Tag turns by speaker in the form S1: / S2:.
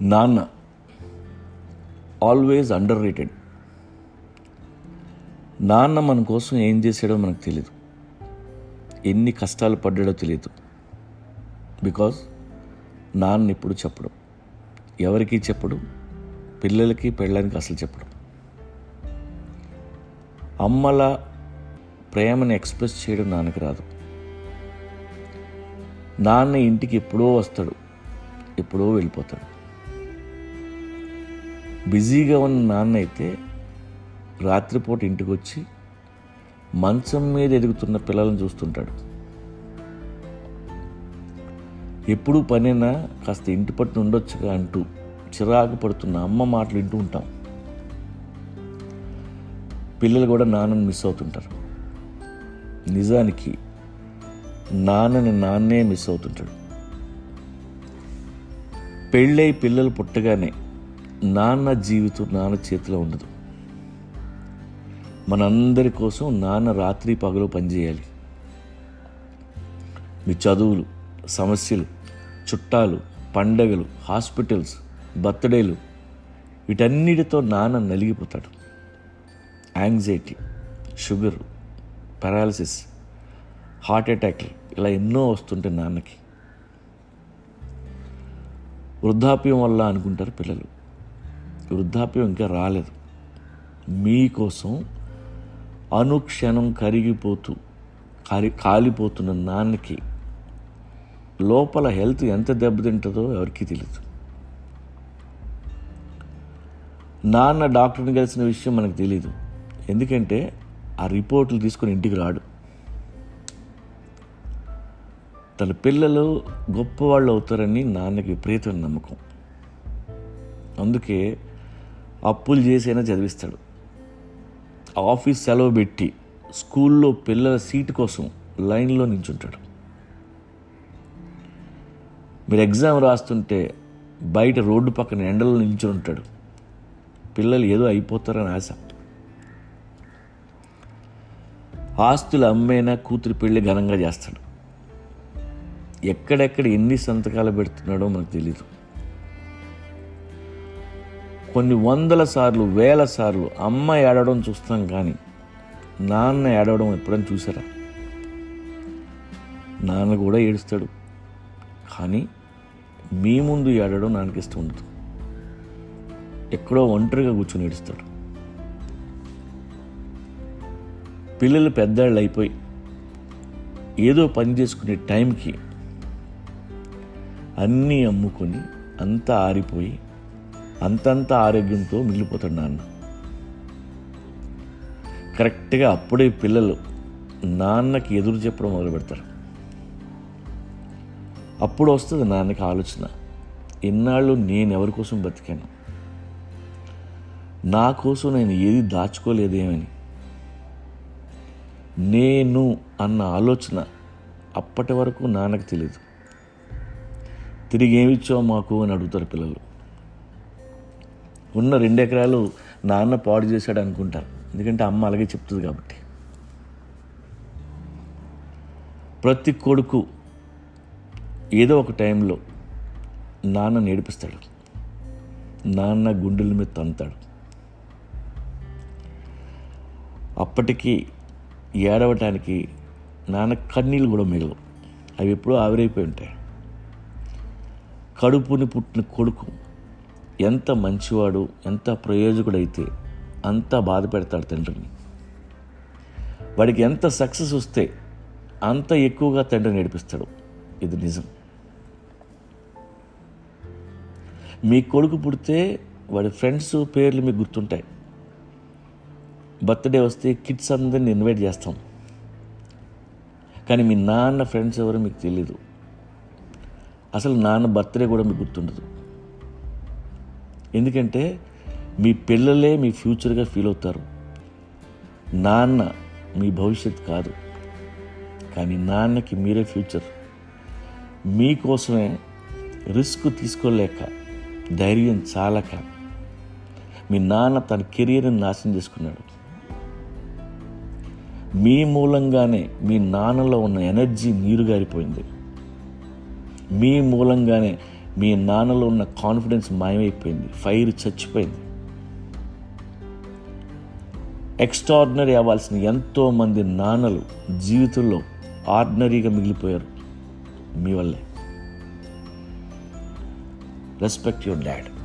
S1: నాన్న always under rated. నాన్న మన కోసం ఏం చేశాడో మనకు తెలియదు, ఎన్ని కష్టాలు పడ్డాడో తెలియదు. బికాజ్ నాన్న ఎప్పుడు చెప్పడు, ఎవరికి చెప్పడు, పిల్లలకి పెళ్ళానికి అసలు చెప్పడు. అమ్మల ప్రేమని ఎక్స్ప్రెస్ చేయడం నాన్నకి రాదు. నాన్న ఇంటికి ఎప్పుడో వస్తాడు, ఎప్పుడో వెళ్ళిపోతాడు. బిజీగా ఉన్న నాన్న అయితే రాత్రిపూట ఇంటికి వచ్చి మంచం మీద ఎదుగుతున్న పిల్లలను చూస్తుంటాడు. ఎప్పుడూ పనైనా కాస్త ఇంటి పట్టున ఉండొచ్చుగా అంటూ చిరాకు పడుతున్న అమ్మ మాటలు వింటూ ఉంటాం. పిల్లలు కూడా నాన్నని మిస్ అవుతుంటారు. నిజానికి నాన్నని నాన్నే మిస్ అవుతుంటాడు. పెళ్ళై పిల్లలు పుట్టగానే నాన్న జీవితం నాన్న చేతిలో ఉండదు. మనందరి కోసం నాన్న రాత్రి పగలు పనిచేయాలి. మీ చదువులు, సమస్యలు, చుట్టాలు, పండగలు, హాస్పిటల్స్, బర్త్డేలు, వీటన్నిటితో నాన్న నలిగిపోతాడు. యాంగ్జైటీ, షుగర్, పారాలిసిస్, హార్ట్ అటాక్లు ఇలా ఎన్నో వస్తుంటాయి నాన్నకి. వృద్ధాప్యం వల్ల అనుకుంటారు పిల్లలు. వృద్ధాప్యం ఇంకా రాలేదు. మీకోసం అనుక్షణం కాలిపోతున్న నాన్నకి లోపల హెల్త్ ఎంత దెబ్బతింటుందో ఎవరికీ తెలియదు. నాన్న డాక్టర్ని కలిసిన విషయం మనకు తెలియదు, ఎందుకంటే ఆ రిపోర్ట్లు తీసుకొని ఇంటికి రాడు. తన పిల్లలు గొప్పవాళ్ళు అవుతారని నాన్నకి విపరీతమైన నమ్మకం. అందుకే అప్పులు చేసైనా చదివిస్తాడు. ఆఫీస్ సెలవు పెట్టి స్కూల్లో పిల్లల సీటు కోసం లైన్లో నించుంటాడు. మీరు ఎగ్జామ్ రాస్తుంటే బయట రోడ్డు పక్కన ఎండలో నించుని ఉంటాడు. పిల్లలు ఏదో అయిపోతారని ఆశ. ఆస్తులు అమ్మైనా కూతురి పెళ్ళి ఘనంగా చేస్తాడు. ఎక్కడెక్కడ ఎన్ని సంతకాలు పెడుతున్నాడో మనకు తెలీదు. కొన్ని వందల సార్లు, వేల సార్లు అమ్మ ఏడవడం చూస్తాం, కానీ నాన్న ఏడవడం ఎప్పుడైనా చూసారా? నాన్న కూడా ఏడుస్తాడు, కానీ మీ ముందు ఏడవడం నాన్నకి ఇష్టం ఉండదు. ఎక్కడో ఒంటరిగా కూర్చొని ఏడుస్తాడు. పిల్లలు పెద్దాళ్ళు అయిపోయి ఏదో పని చేసుకునే టైంకి అన్నీ అమ్ముకొని అంతా ఆరిపోయి అంతంత ఆరోగ్యంతో మిగిలిపోతాడు నాన్న. కరెక్ట్గా అప్పుడే పిల్లలు నాన్నకి ఎదురు చెప్పడం మొదలు పెడతారు. అప్పుడు వస్తుంది నాన్నకి ఆలోచన, ఇన్నాళ్ళు నేను ఎవరి కోసం బతికాను, నా కోసం నేను ఏది దాచుకోలేదేమని. నేను అన్న ఆలోచన అప్పటి వరకు నాన్నకు తెలియదు. తిరిగి ఏమిచ్చావు మాకు అని అడుగుతారు పిల్లలు. ఉన్న 2 ఎకరాలు నాన్న పాడు చేశాడు అనుకుంటారు, ఎందుకంటే అమ్మ అలాగే చెప్తుంది కాబట్టి. ప్రతి కొడుకు ఏదో ఒక టైంలో నాన్న నేర్పిస్తాడు, నాన్న గుండెల మీద తంతాడు. అప్పటికి ఏడవటానికి నాన్న కన్నీళ్ళు కూడా మిగలవు, అవి ఎప్పుడూ ఆవిరైపోయి ఉంటాయి. కడుపుని పుట్టిన కొడుకు ఎంత మంచివాడు, ఎంత ప్రయోజకుడైతే అంత బాధ పెడతాడు తండ్రిని. వాడికి ఎంత సక్సెస్ వస్తే అంత ఎక్కువగా తండ్రి నేర్పిస్తాడు. ఇది నిజం. మీ కొడుకు పుడితే వాడి ఫ్రెండ్స్ పేర్లు మీకు గుర్తుంటాయి. బర్త్డే వస్తే కిడ్స్ అందరిని ఇన్వైట్ చేస్తాం, కానీ మీ నాన్న ఫ్రెండ్స్ ఎవరో మీకు తెలీదు. అసలు నాన్న బర్త్డే కూడా మీకు గుర్తుండదు. ఎందుకంటే మీ పిల్లలే మీ ఫ్యూచర్గా ఫీల్ అవుతారు. నాన్న మీ భవిష్యత్ కాదు, కానీ నాన్నకి మీరే ఫ్యూచర్. మీకోసమే రిస్క్ తీసుకోలేక, ధైర్యం చాలక మీ నాన్న తన కెరీర్ని నాశనం చేసుకున్నాడు. మీ మూలంగానే మీ నాన్నలో ఉన్న ఎనర్జీ నీరుగారిపోయింది. మీ మూలంగానే మీ నాన్నలో ఉన్న కాన్ఫిడెన్స్ మాయమైపోయింది, ఫైర్ చచ్చిపోయింది. ఎక్స్ట్రాడినరీ అవ్వాల్సిన ఎంతోమంది నాన్నలు జీవితంలో ఆర్డినరీగా మిగిలిపోయారు మీ వల్లే. Respect your dad.